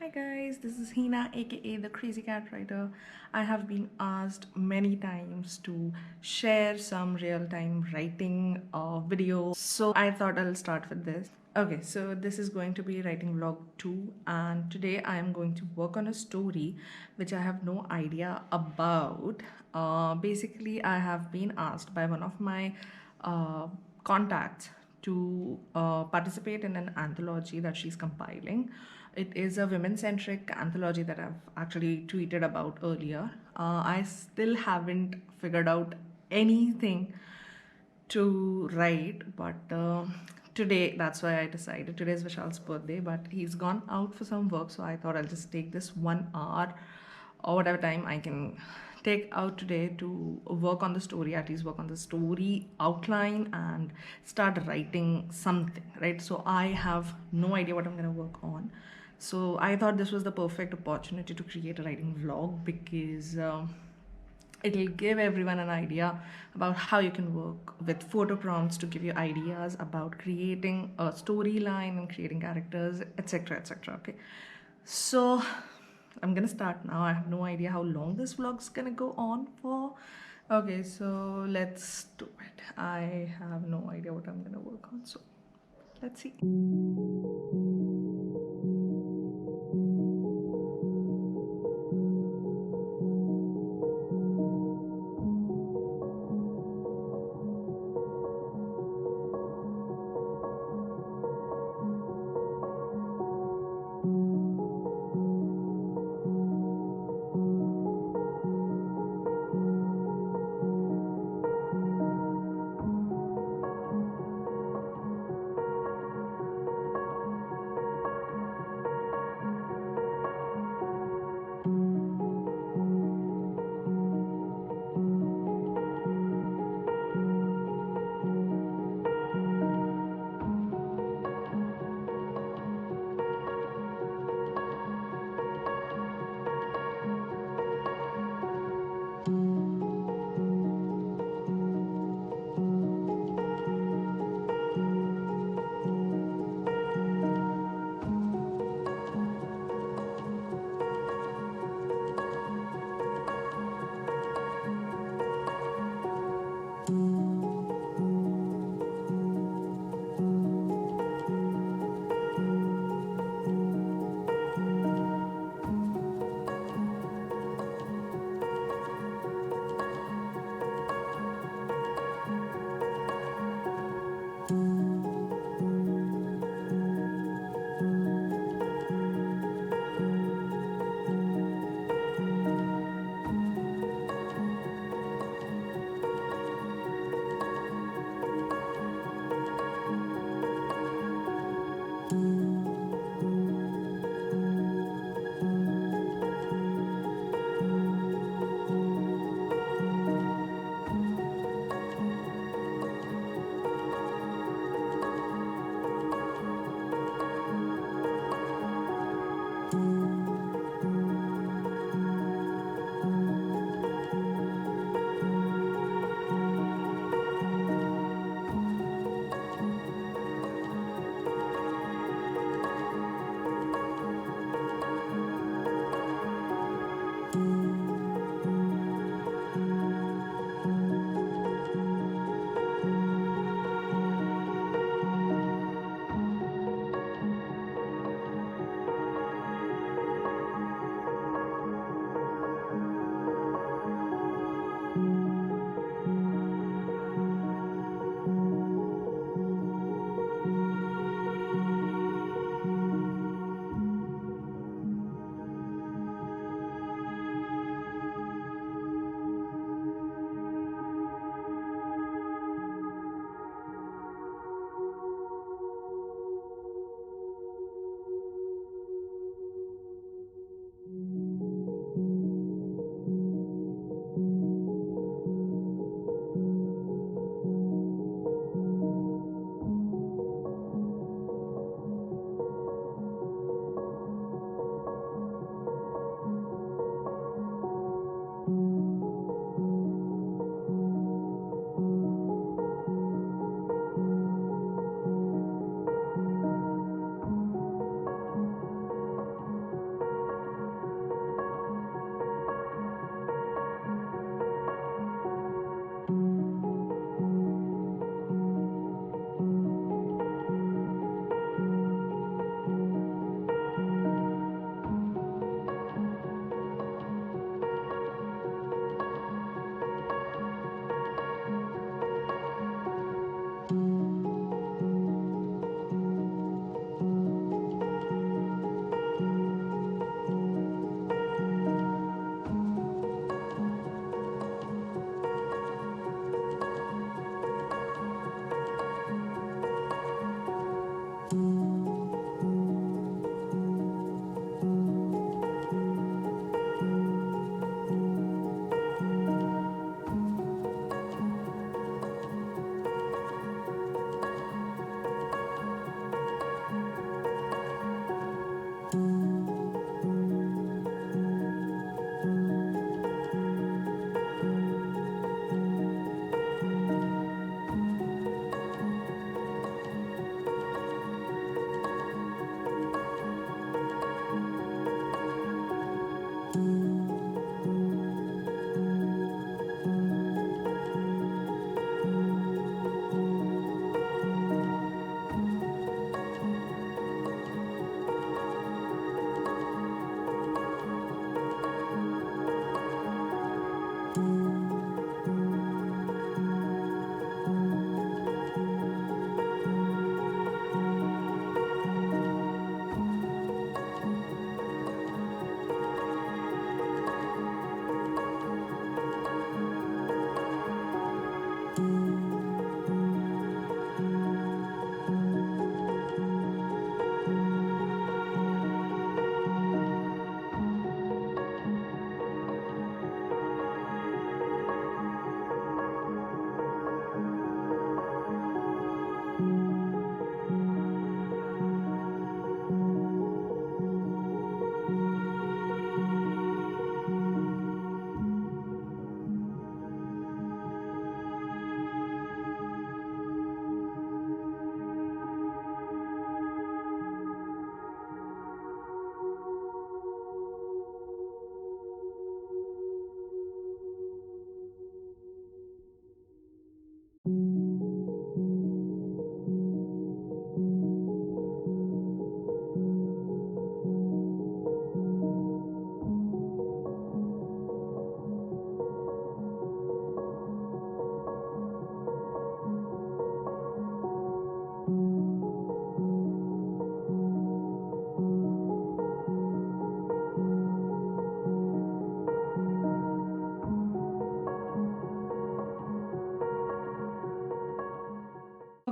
Hi guys, this is Hina aka the Crazy Cat Writer. I have been asked many times to share some real-time writing videos, so I thought I'll start with this. Okay, so this is going to be writing vlog 2, and today I am going to work on a story which I have no idea about. Basically, I have been asked by one of my contacts to participate in an anthology that she's compiling. It is a women centric anthology that I've actually tweeted about earlier. I still haven't figured out anything to write, but today, that's why I decided. Today is Vishal's birthday, but he's gone out for some work, so I thought I'll just take this 1 hour or whatever time I can take out today to work on the story, at least work on the story outline and start writing something, right? So I have no idea what I'm going to work on. So I thought this was the perfect opportunity to create a writing vlog because it'll give everyone an idea about how you can work with photo prompts to give you ideas about creating a storyline and creating characters, etc., etc. Okay, so I'm gonna start now. I have no idea how long this vlog's gonna go on for. Okay, so let's do it. I have no idea what I'm gonna work on, so let's see.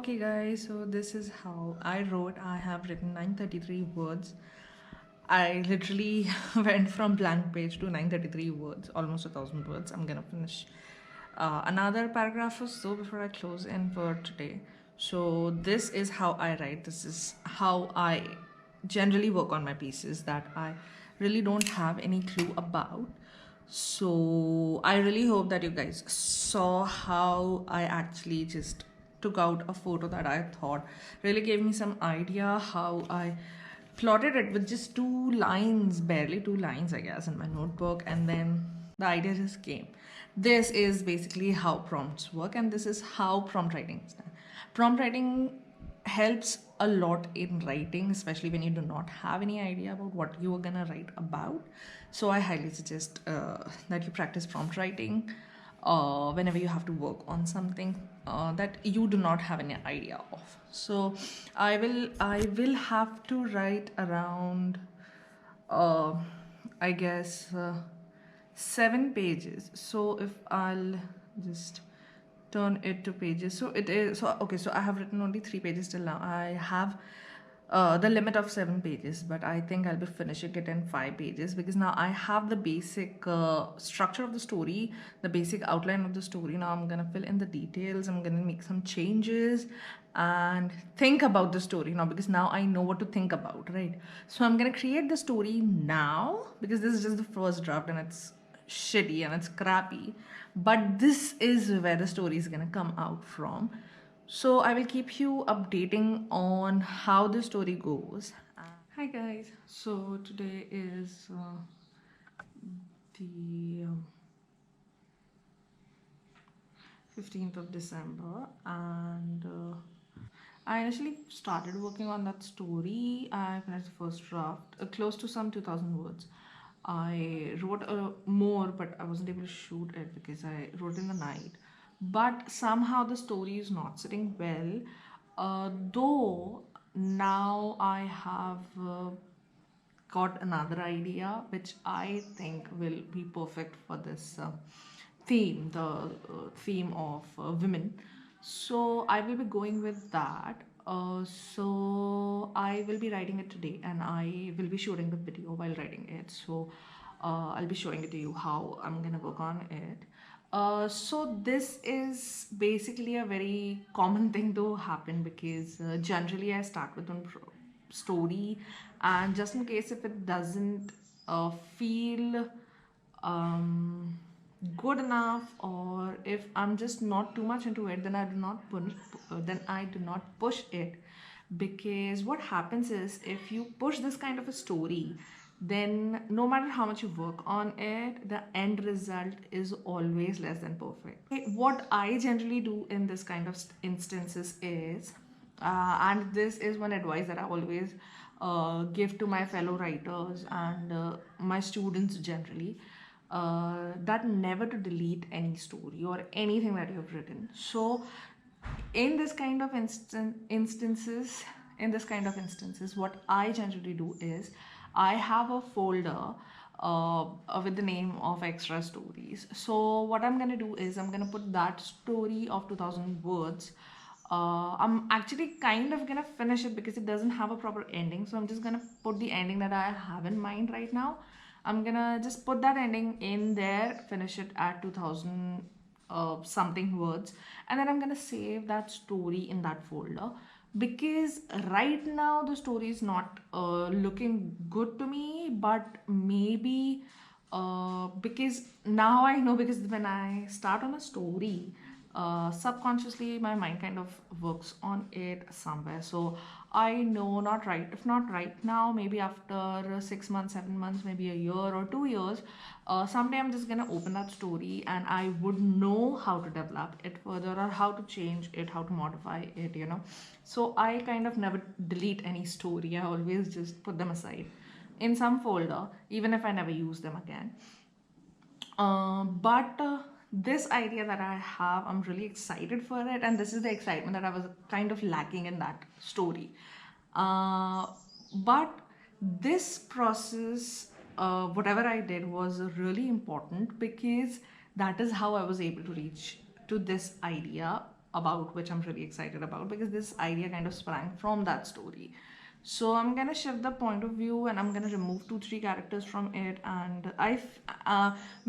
Okay guys, so this is how I wrote. I have written 933 words. I literally went from blank page to 933 words, almost 1,000 words. I'm gonna finish another paragraph or so before I close in for today. So this is how I write. This is how I generally work on my pieces that I really don't have any clue about. So I really hope that you guys saw how I actually just took out a photo that I thought really gave me some idea how I plotted it with just 2 lines, barely 2 lines, I guess, in my notebook, and then the idea just came. This is basically how prompts work, and this is how prompt writing is done. Prompt writing helps a lot in writing, especially when you do not have any idea about what you are gonna write about. So I highly suggest that you practice prompt writing whenever you have to work on something that you do not have any idea of. So I will have to write around uh, I guess 7 pages. So if I'll just turn it to pages, so it is, so okay, so I have written only 3 pages till now. I have the limit of 7 pages, but I think I'll be finishing it in 5 pages because now I have the basic structure of the story, the basic outline of the story. Now I'm gonna fill in the details, I'm gonna make some changes and think about the story now, because now I know what to think about, right? So I'm gonna create the story now because this is just the first draft and it's shitty and it's crappy, but this is where the story is gonna come out from. So I will keep you updating on how the story goes. Hi guys, so today is the 15th of December, and I initially started working on that story. I finished the first draft, close to some 2,000 words. I wrote more, but I wasn't able to shoot it because I wrote in the night. But somehow the story is not sitting well. Though now I have got another idea which I think will be perfect for this theme, the theme of women. So I will be going with that. So I will be writing it today and I will be shooting the video while writing it. So I'll be showing it to you how I'm gonna work on it. So this is basically a very common thing to happen because generally I start with one story, and just in case if it doesn't feel um, good enough, or if I'm just not too much into it, then I do not push it. Because what happens is, if you push this kind of a story, then no matter how much you work on it, the end result is always less than perfect. Okay, what I generally do in this kind of instances is, and this is one advice that I always give to my fellow writers and my students generally, that never to delete any story or anything that you have written. So in this kind of instances, what I generally do is, I have a folder with the name of extra stories. So what I'm gonna do is, I'm gonna put that story of 2,000 words. I'm actually kind of gonna finish it because it doesn't have a proper ending, so I'm just gonna put the ending that I have in mind right now. I'm gonna just put that ending in there, finish it at 2,000 something words, and then I'm gonna save that story in that folder. Because right now the story is not looking good to me, but maybe because now I know, because when I start on a story, subconsciously my mind kind of works on it somewhere. So I know, not right, if not right now, maybe after 6 months, 7 months, maybe a year or 2 years, someday I'm just gonna open that story and I would know how to develop it further, or how to change it, how to modify it, you know. So I kind of never delete any story. I always just put them aside in some folder, even if I never use them again. But this idea that I have, I'm really excited for it, and this is the excitement that I was kind of lacking in that story. But this process, whatever I did, was really important, because that is how I was able to reach to this idea. about, which I'm really excited about, because this idea kind of sprang from that story. So I'm gonna shift the point of view and I'm gonna remove 2-3 characters from it. And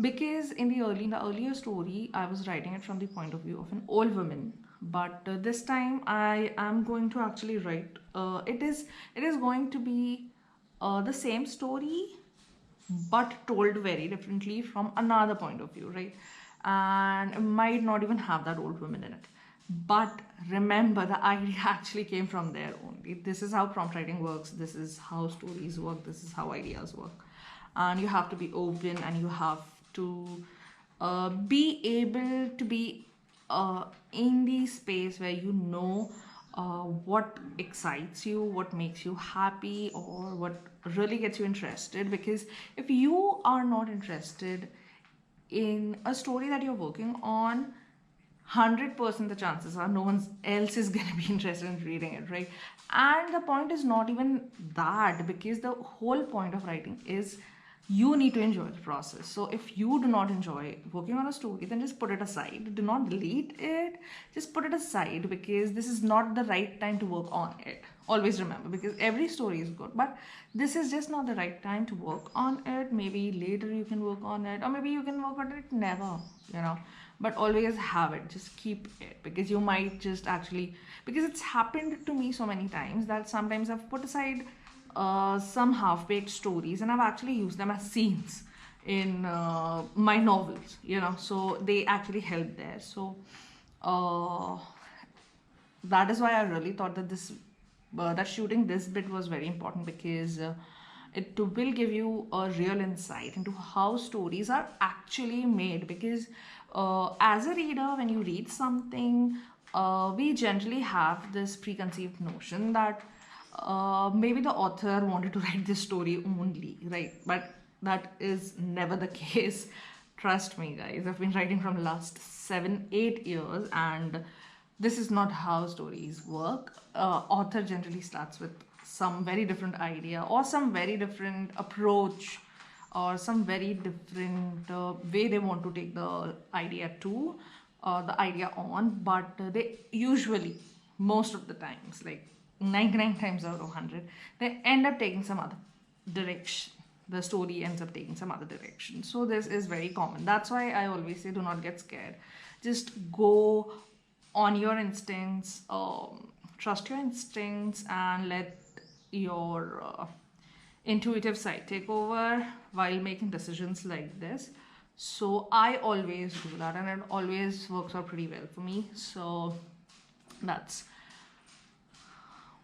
because in the earlier story I was writing it from the point of view of an old woman, but this time I am going to actually write. It is going to be the same story but told very differently from another point of view, right? And it might not even have that old woman in it. But remember, the idea actually came from there only. This is how prompt writing works, this is how stories work, this is how ideas work. And you have to be open and you have to be able to be in the space where you know what excites you, what makes you happy, or what really gets you interested. Because if you are not interested in a story that you're working on, 100% the chances are no one else is going to be interested in reading it, right? And the point is not even that, because the whole point of writing is you need to enjoy the process. So if you do not enjoy working on a story, then just put it aside. Do not delete it, just put it aside, because this is not the right time to work on it. Always remember, because every story is good, but this is just not the right time to work on it. Maybe later you can work on it, or maybe you can work on it never, you know. But always have it, just keep it, because you might just actually, because it's happened to me so many times that sometimes I've put aside some half-baked stories and I've actually used them as scenes in my novels, you know, so they actually help there. So that is why I really thought that that shooting this bit was very important, because it will give you a real insight into how stories are actually made. Because as a reader, when you read something, we generally have this preconceived notion that maybe the author wanted to write this story only, right? But that is never the case. Trust me, guys, I've been writing from last 7-8 years, and this is not how stories work. Author generally starts with some very different idea, or some very different approach, or some very different way they want to take the idea to, the idea on. But they usually, most of the times, like 99 times out of 100, they end up taking some other direction. The story ends up taking some other direction. So this is very common. That's why I always say, do not get scared. Just go on your instincts, trust your instincts, and let your intuitive side take over while making decisions like this. So I always do that, and it always works out pretty well for me. So that's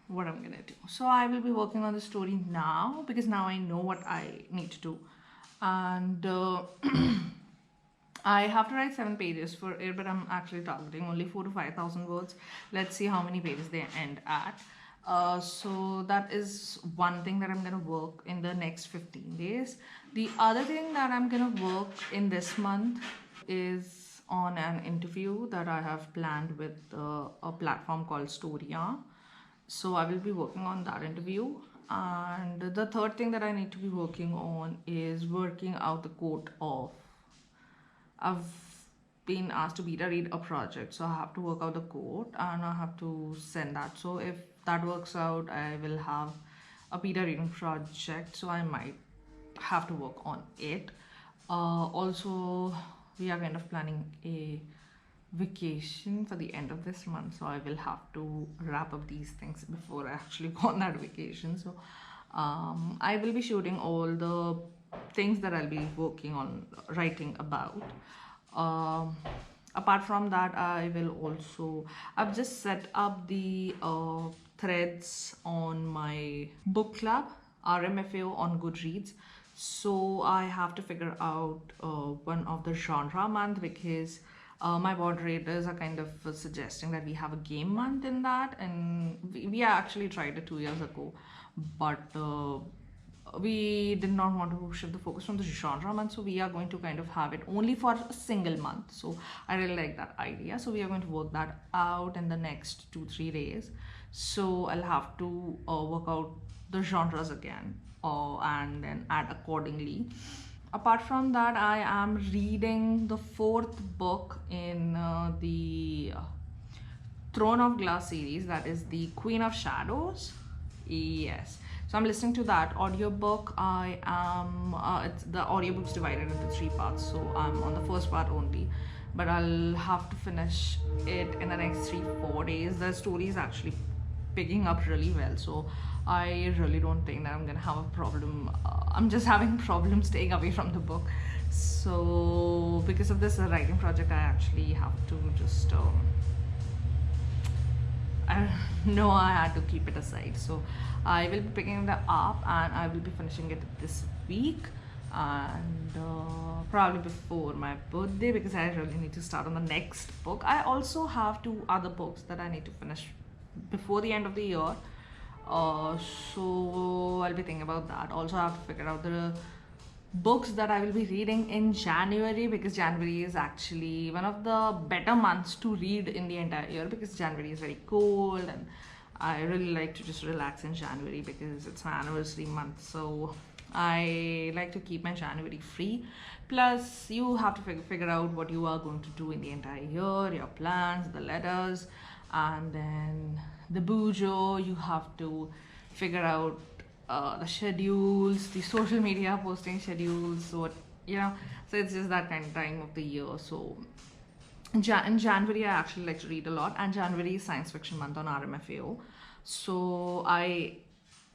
what I'm gonna do. So I will be working on the story now, because now I know what I need to do. And I have to write 7 pages for it, but I'm actually targeting only 4,000 to 5,000 words. Let's see how many pages they end at. So that is one thing that I'm gonna work in the next 15 days. The other thing that I'm gonna work in this month is on an interview that I have planned with a platform called Storia. So I will be working on that interview. And the third thing that I need to be working on is working out the code of, I've been asked to beta read a project, so I have to work out the code and I have to send that. So if that works out, I will have a beta reading project, so I might have to work on it. Also, we are kind of planning a vacation for the end of this month, so I will have to wrap up these things before I actually go on that vacation. So I will be shooting all the things that I'll be working on writing about. Apart from that, I've just set up the threads on my book club, RMFAO on Goodreads. So I have to figure out one of the genre month, because my moderators are kind of suggesting that we have a game month in that, and we actually tried it 2 years ago, but we did not want to shift the focus from the genre month, so we are going to kind of have it only for a single month. So I really like that idea, so we are going to work that out in the next 2-3 days. So I'll have to work out the genres again and then add accordingly. Apart from that, I am reading the 4th book in the Throne of Glass series, that is the Queen of Shadows. Yes. So I'm listening to that audiobook. I am, the audiobook's divided into three parts. So I'm on the first part only. But I'll have to finish it in the next 3-4 days. The story is actually picking up really well. So I really don't think that I'm gonna have a problem. I'm just having problems staying away from the book. So because of this writing project, I actually have to just I know I had to keep it aside. So I will be picking it up and I will be finishing it this week, and probably before my birthday, because I really need to start on the next book. I also have 2 other books that I need to finish before the end of the year. So I'll be thinking about that. Also, I have to figure out the books that I will be reading in January, because January is actually one of the better months to read in the entire year, because January is very cold and I really like to just relax in January because it's my anniversary month. So I like to keep my January free. Plus, you have to figure out what you are going to do in the entire year, your plans, the letters, and then the bujo. You have to figure out the schedules, the social media posting schedules, what you know. So it's just that kind of time of the year. So in January, I actually like to read a lot, and January is science fiction month on RMFAO. So I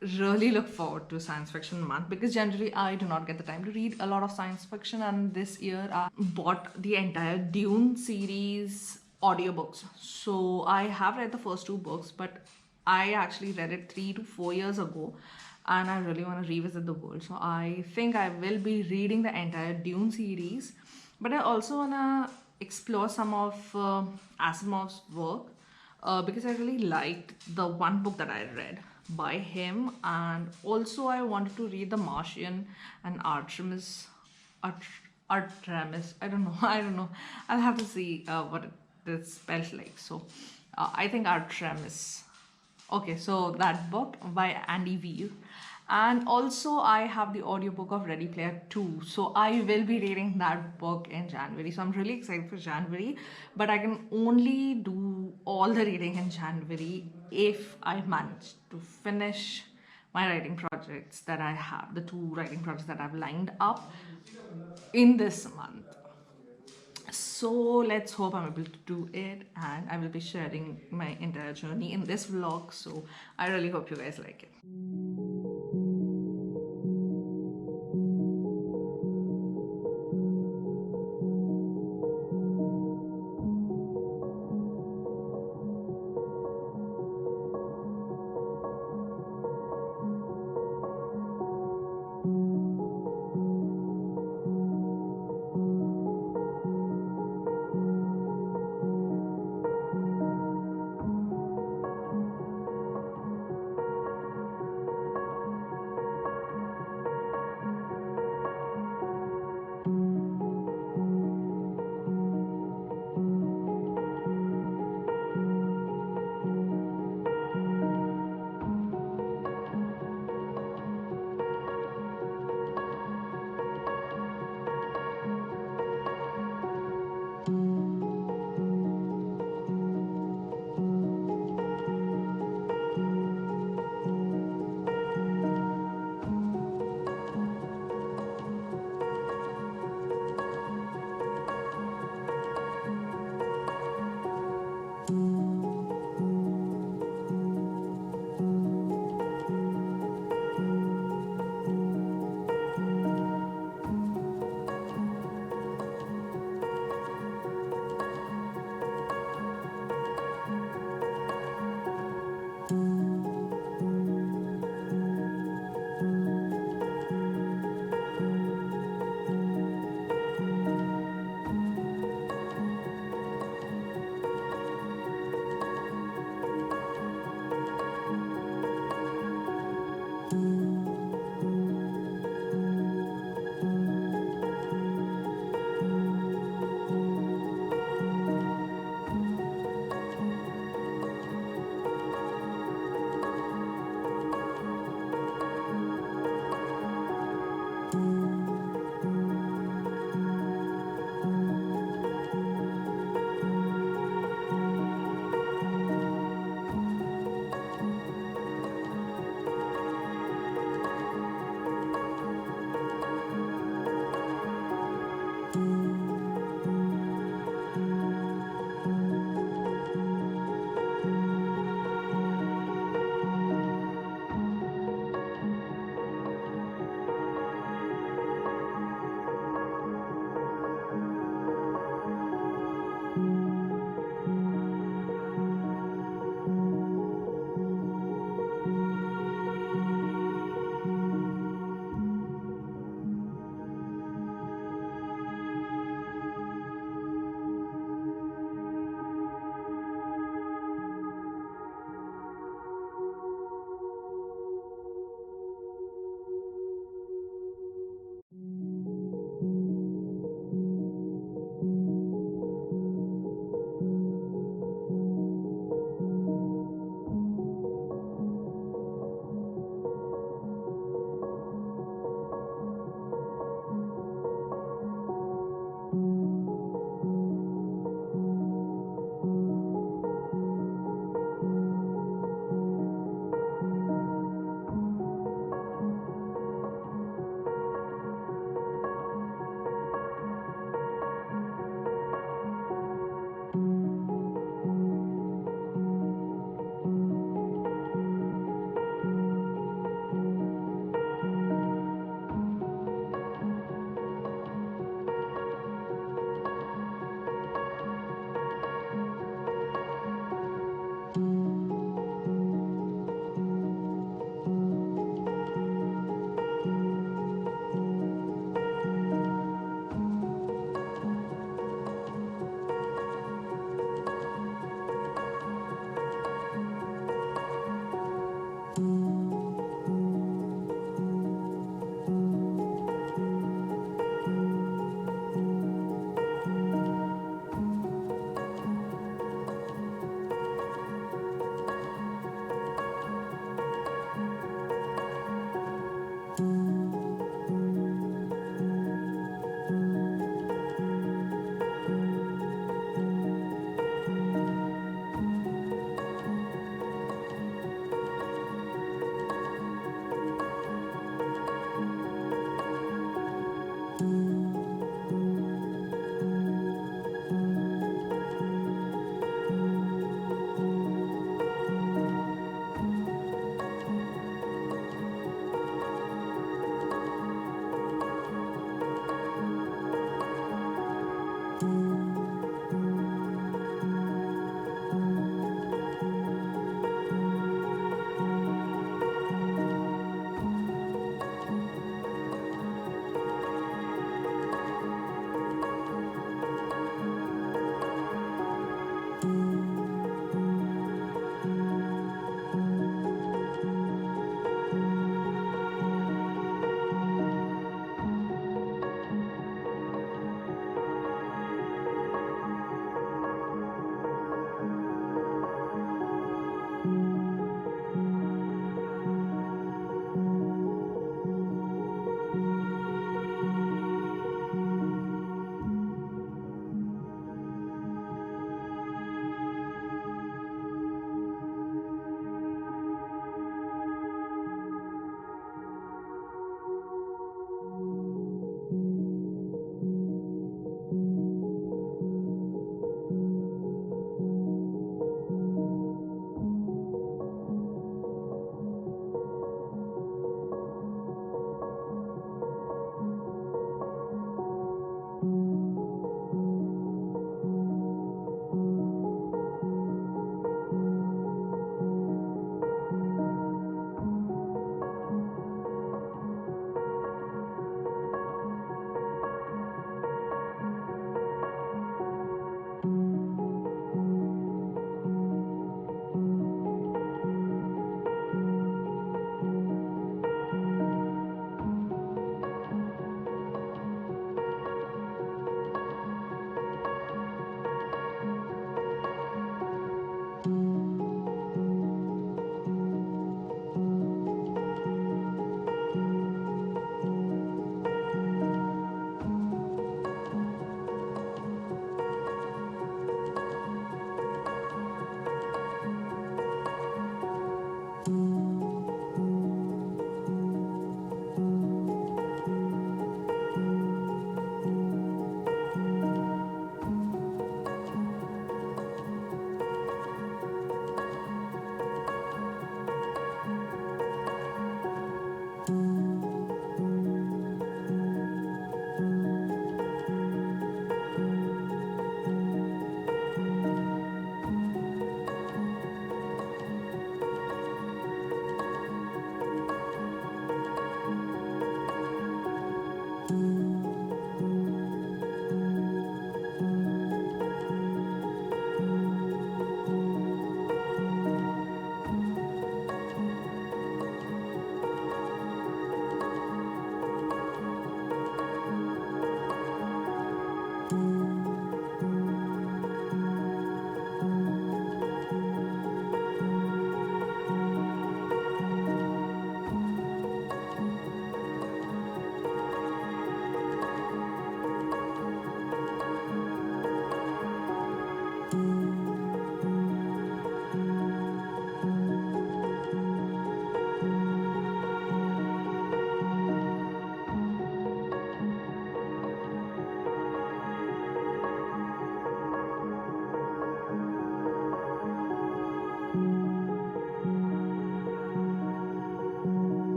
really look forward to science fiction month, because generally I do not get the time to read a lot of science fiction, and this year I bought the entire Dune series audiobooks. So I have read the first 2 books, but I actually read it 3 to 4 years ago, and I really want to revisit the world. So I think I will be reading the entire Dune series, but I also want to explore some of Asimov's work, because I really liked the one book that I read by him, and also I wanted to read The Martian and Artemis. Artemis. I don't know. I don't know. I'll have to see what it is spelled like. So I think Artemis. Okay, so that book by Andy Weir. And also, I have the audiobook of Ready Player 2. So, I will be reading that book in January. So, I'm really excited for January. But I can only do all the reading in January if I manage to finish my writing projects that I have, the 2 writing projects that I've lined up in this month. So let's hope I'm able to do it, and I will be sharing my entire journey in this vlog. So I really hope you guys like it.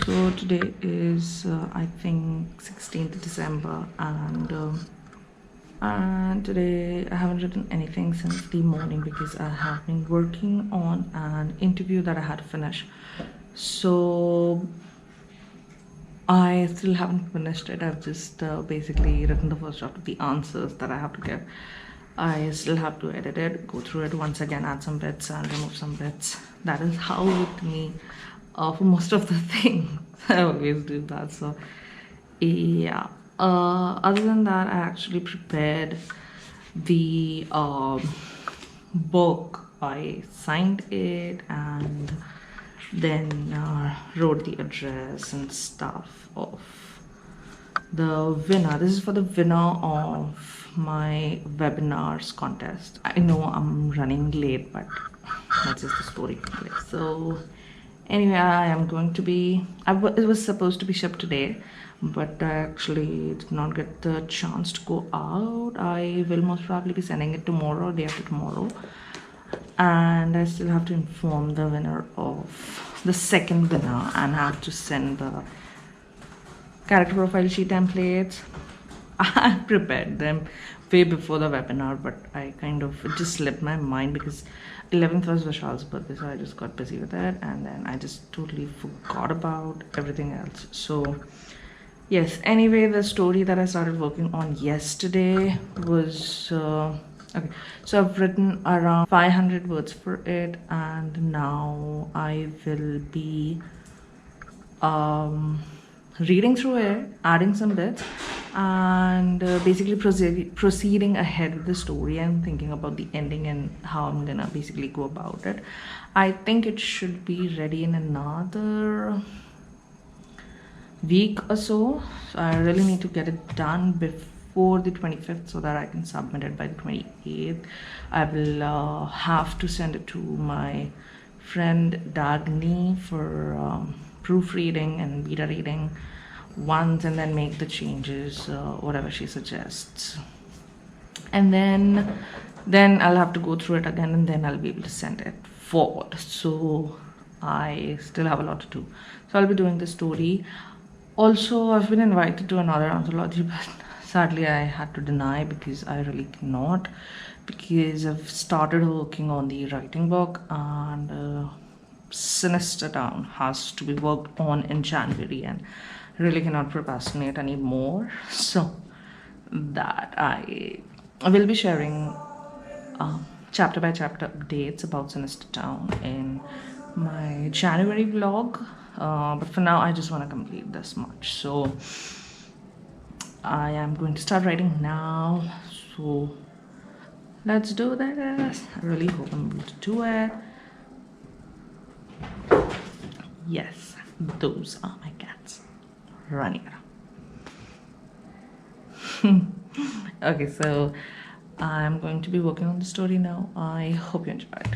so today is I think 16th December, and today I haven't written anything since the morning because I have been working on an interview that I had to finish. So I still haven't finished it. I've just basically written the first draft of the answers that I have to give. I still have to edit it, go through it once again, add some bits and remove some bits. That is how with me for most of the things. I always do that. So yeah. Other than that, I actually prepared the book. I signed it and then wrote the address and stuff of the winner. This is for the winner of my webinars contest. I know I'm running late, but that's just the story. So anyway, I am going to be, it was supposed to be shipped today, but I actually did not get the chance to go out. I will most probably be sending it tomorrow, day after tomorrow. And I still have to inform the winner of the second winner and have to send the character profile sheet templates. I prepared them way before the webinar, but I kind of, it just slipped my mind because 11th was Vishal's birthday, so I just got busy with it, and then I just totally forgot about everything else. So yes, anyway, the story that I started working on yesterday was okay, so I've written around 500 words for it, and now I will be reading through it, adding some bits, and basically proceeding ahead with the story and thinking about the ending and how I'm gonna basically go about it. I think it should be ready in another week or so. So I really need to get it done before the 25th so that I can submit it by the 28th. I will have to send it to my friend Dagny for proofreading and beta reading once, and then make the changes, whatever she suggests. And then I'll have to go through it again, and then I'll be able to send it forward. So I still have a lot to do. So I'll be doing the story. Also, I've been invited to another anthology, but sadly I had to deny because I really cannot, because I've started working on the writing book, and Sinister Town has to be worked on in January, and really cannot procrastinate anymore. So that I will be sharing chapter by chapter updates about Sinister Town in my January vlog. But for now, I just want to complete this much. So I am going to start writing now. So let's do this. I really hope I'm able to do it. Yes, those are my cats running around. Okay, so I'm going to be working on the story now. I hope you enjoy it.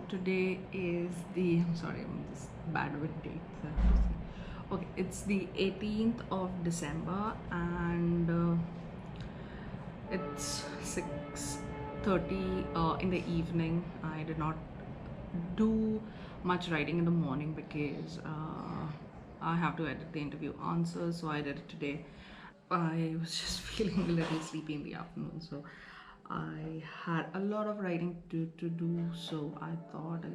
Today is I'm sorry, I'm just bad with dates. I have to say. Okay, it's the 18th of December, and it's 6:30 in the evening. I did not do much writing in the morning because I have to edit the interview answers, so I did it today. I was just feeling a little sleepy in the afternoon, so I had a lot of writing to do. So I thought I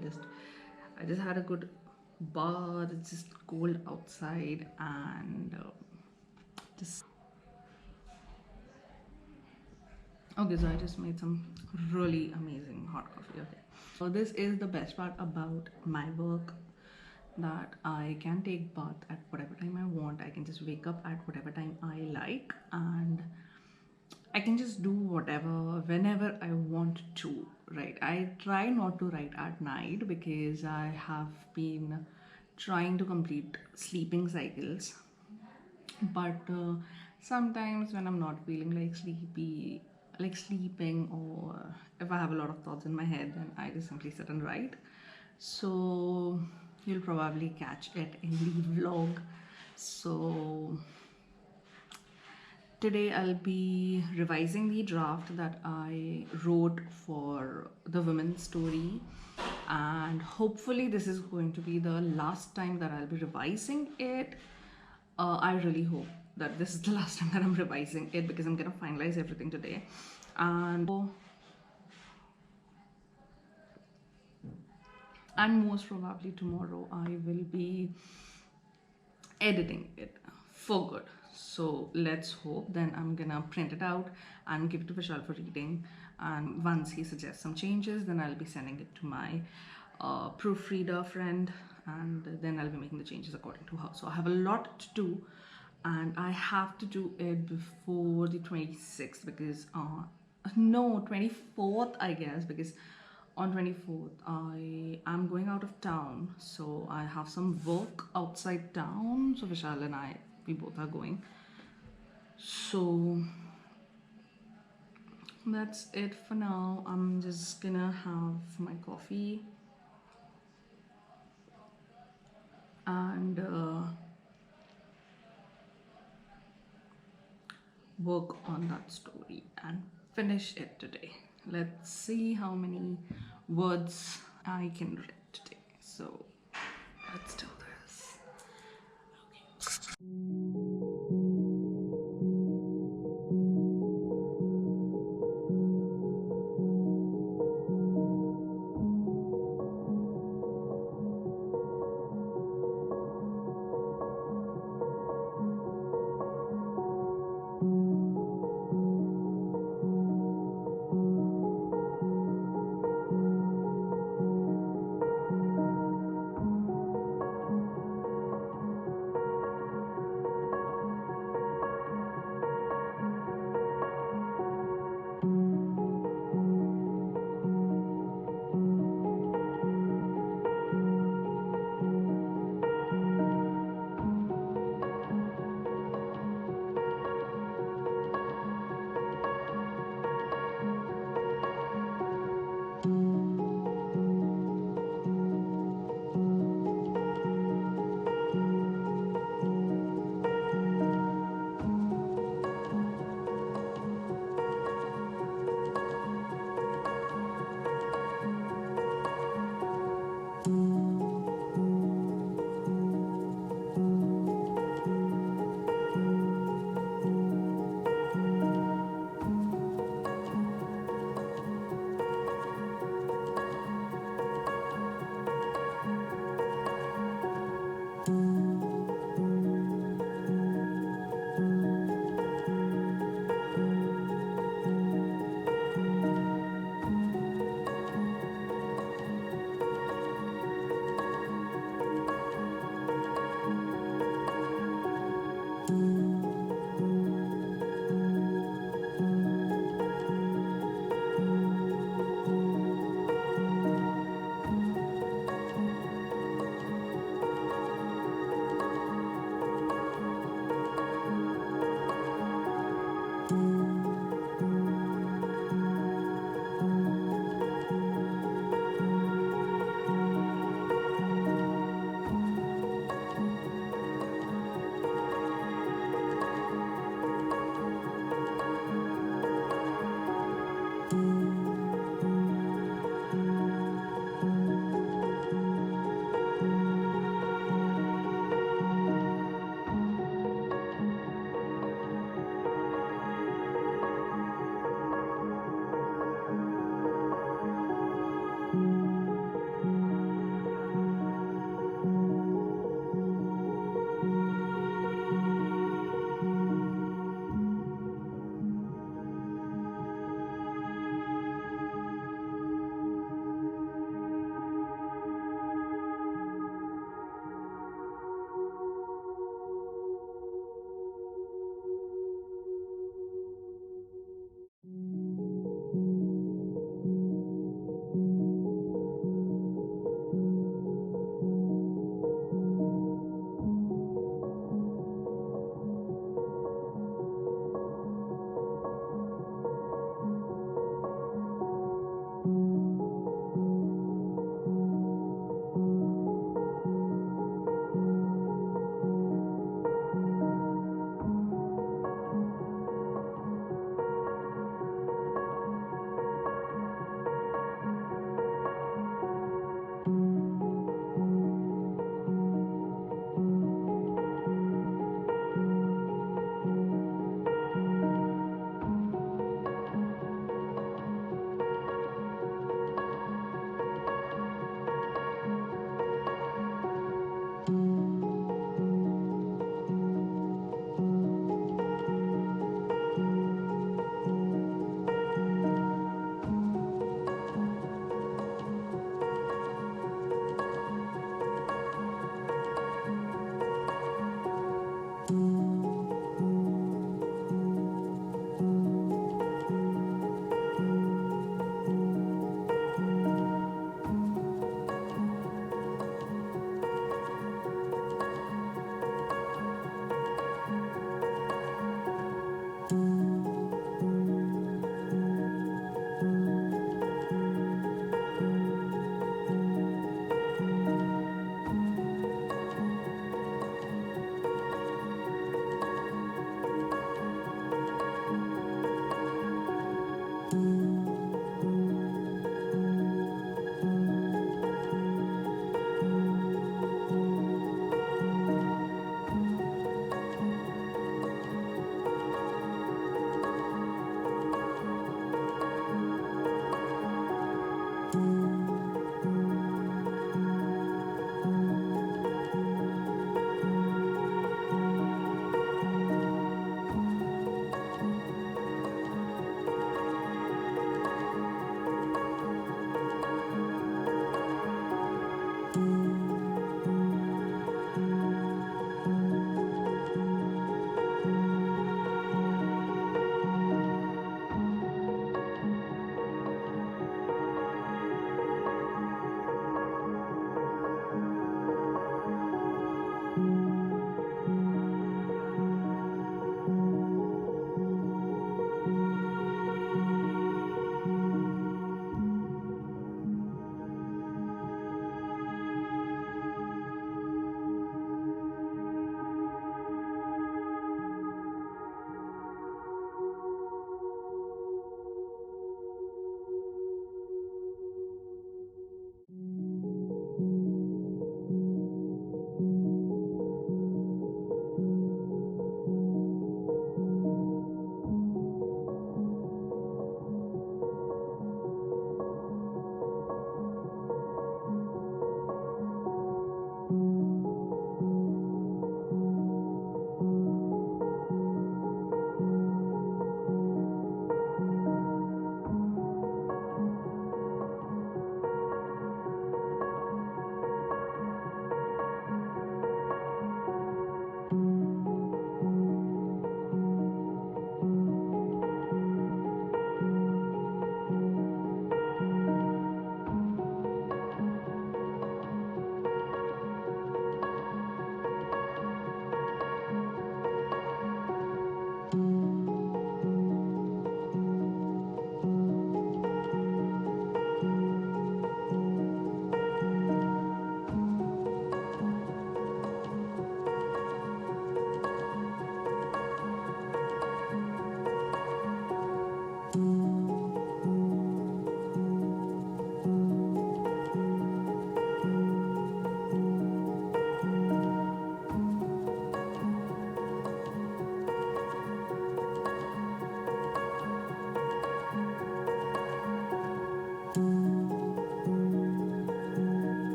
just had a good bath. It's just cold outside, and just okay. So I just made some really amazing hot coffee. Okay, so this is the best part about my work, that I can take bath at whatever time I want. I can just wake up at whatever time I like, and I can just do whatever whenever I want to. Right, I try not to write at night because I have been trying to complete sleeping cycles, but sometimes when I'm not feeling like sleeping, or if I have a lot of thoughts in my head, then I just simply sit and write. So you'll probably catch it in the vlog. So today I'll be revising the draft that I wrote for the women's story, and hopefully this is going to be the last time that I'll be revising it. I really hope that this is the last time that I'm revising it, because I'm gonna finalize everything today, and most probably tomorrow I will be editing it for good. So let's hope. Then I'm gonna print it out and give it to Vishal for reading. And once he suggests some changes, then I'll be sending it to my proofreader friend, and then I'll be making the changes according to her. So I have a lot to do, and I have to do it before the 26th, because no, 24th, I guess, because on 24th I am going out of town, so I have some work outside town. So Vishal and we both are going. So that's it for now. I'm just gonna have my coffee and work on that story and finish it today. Let's see how many words I can write today. So let's do this.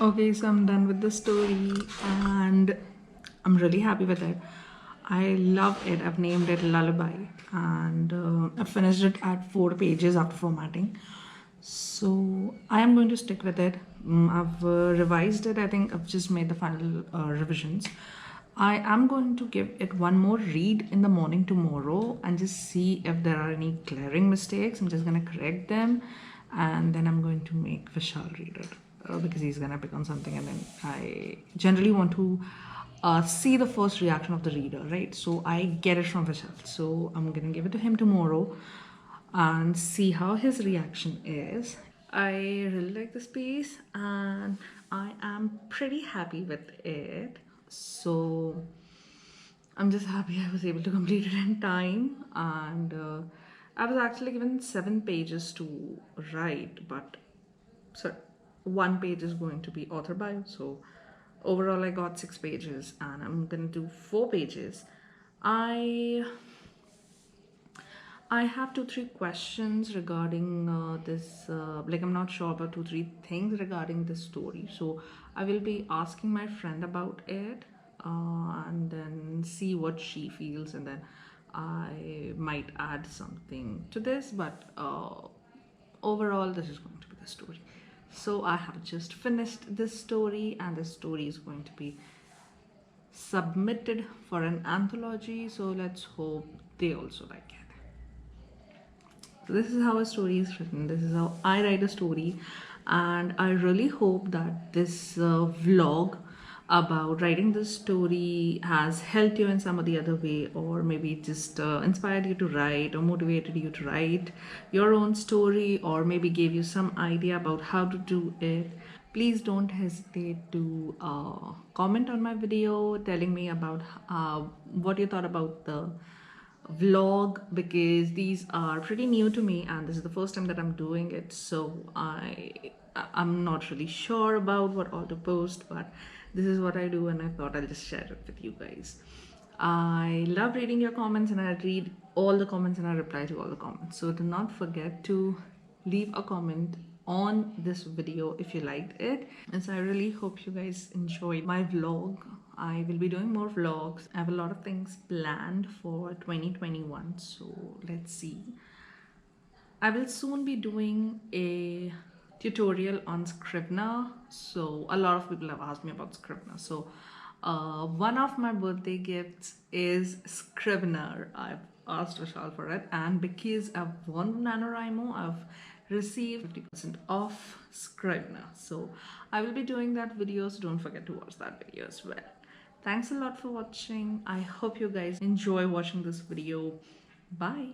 Okay, so I'm done with the story and I'm really happy with it. I love it. I've named it Lullaby and I finished it at 4 pages after formatting. So I am going to stick with it. I've revised it. I think I've just made the final revisions. I am going to give it one more read in the morning tomorrow and just see if there are any glaring mistakes. I'm just going to correct them and then I'm going to make Vishal read it because he's going to pick on something, and then I generally want to see the first reaction of the reader, right? So I get it from Vishal. So I'm going to give it to him tomorrow and see how his reaction is. I really like this piece and I am pretty happy with it. So I'm just happy I was able to complete it in time. And I was actually given 7 pages to write, but so 1 page is going to be author bio. So overall, I got 6 pages, and I'm gonna do 4 pages. I I have 2-3 questions regarding this. Like, I'm not sure about 2-3 things regarding this story. So I will be asking my friend about it and then see what she feels, and then I might add something to this. But overall, this is going to be the story. So I have just finished this story, and this story is going to be submitted for an anthology. So let's hope they also like it. So this is how a story is written. This is how I write a story, and I really hope that this vlog about writing this story has helped you in some or the other way, or maybe just inspired you to write or motivated you to write your own story, or maybe gave you some idea about how to do it. Please don't hesitate to comment on my video telling me about what you thought about the vlog, because these are pretty new to me and this is the first time that I'm doing it. So I'm not really sure about what all to post, but this is what I do and I thought I'll just share it with you guys. I love reading your comments and I read all the comments and I reply to all the comments. So do not forget to leave a comment on this video if you liked it. And so I really hope you guys enjoyed my vlog. I will be doing more vlogs. I have a lot of things planned for 2021, so let's see. I will soon be doing a tutorial on Scrivener. So a lot of people have asked me about Scrivener. So one of my birthday gifts is Scrivener. I've asked Vishal for it, and because I've won NaNoWriMo, I've received 50% off Scrivener. So I will be doing that video, so don't forget to watch that video as well. Thanks a lot for watching. I hope you guys enjoy watching this video. Bye.